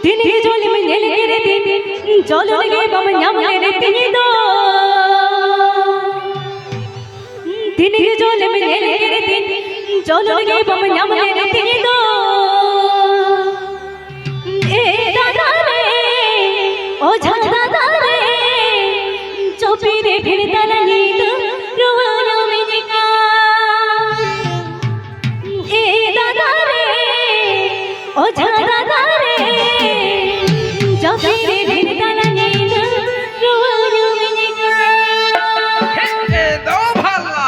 दिन के जोले में नेल के दिन जोले के बम न्याम ले तिनी दो दिन के जोले में नेल के दिन जोले के बम न्याम ले तिनी दो ए दादा रे ओ झा दादा रे चोपी रे फिर तला नींद रोवाना में निका ए दादा रे ओ झा दादा रे चोपी रे फिर तला नींद रोवाना में निका हे दो भाला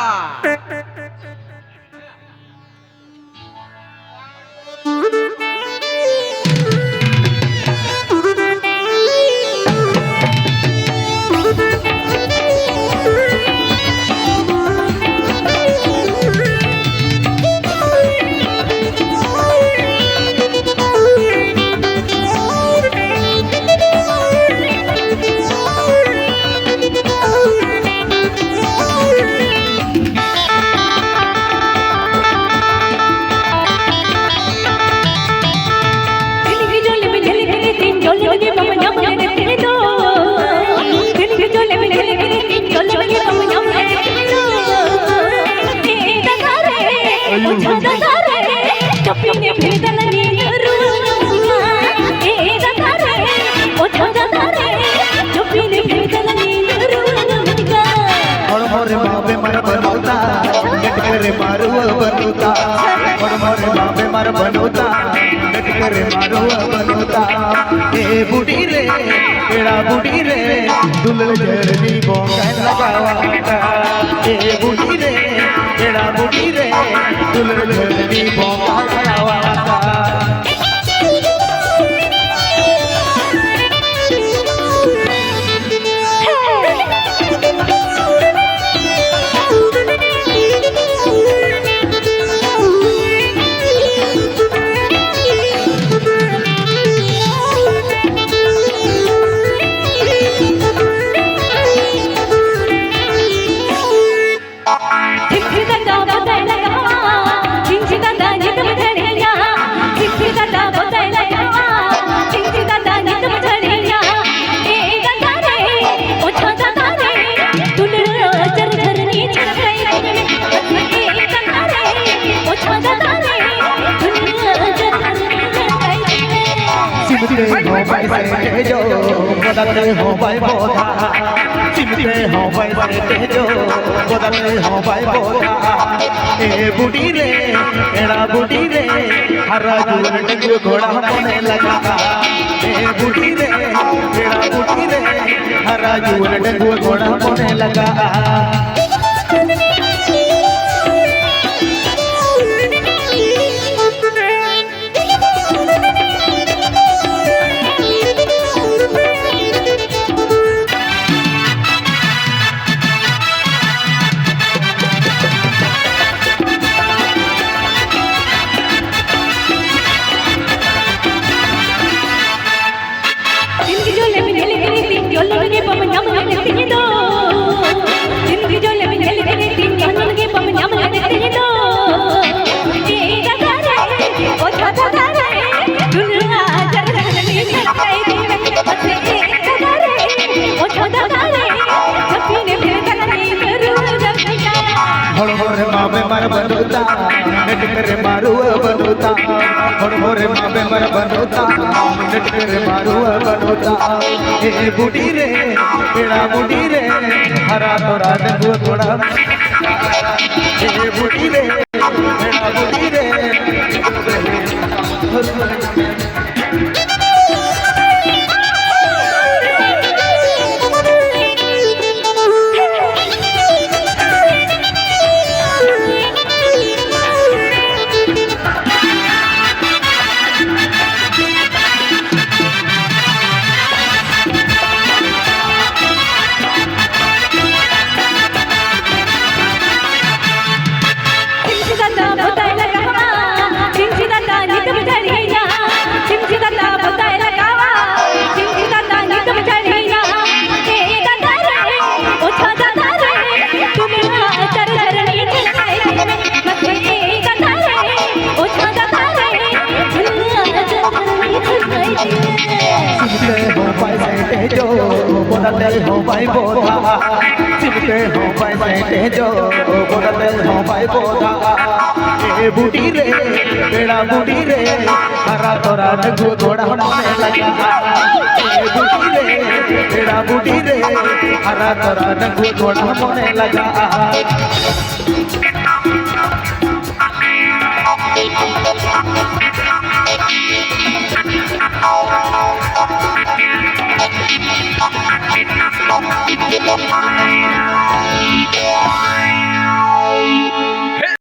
मारुआ बनोता और मोरे बाबे मार बनोता डट करे मारुआ बनोता ए बूढ़ी रे एड़ा बूढ़ी रे दुल्हन जरनी बोंगन लगावाता ए बूढ़ी रे एड़ा बूढ़ी रे दुल्हन जरनी बोंगन लगावाता जो बदलते हो भाई बोधा चिमटे हो भाई बदलते जो बदलते हो भाई बोधा ए बूढ़ी रे एड़ा बूढ़ी रे हरा जुलट घोड़ा होने लगा ए बूढ़ी रे एड़ा बूढ़ी रे हरा जुलट घोड़ा होने लगा मामे मर बनोता नट करे मारुआ बनोता और मोरे मामे मर बनोता नट करे मारुआ बनोता ए बूढ़ी रे एड़ा बूढ़ी रे हरा तोरा दगो थोड़ा ए बूढ़ी रे एड़ा बूढ़ी रे चिमची दादा हो भाई बोधा चिमटे हो भाई सेटे जो बदलते हो भाई बोधा ए बूटी रे बेड़ा बूटी रे हरा तोरा नगु थोड़ा होने लगा ए बूटी रे बेड़ा बूटी रे हरा तोरा नगु थोड़ा होने लगा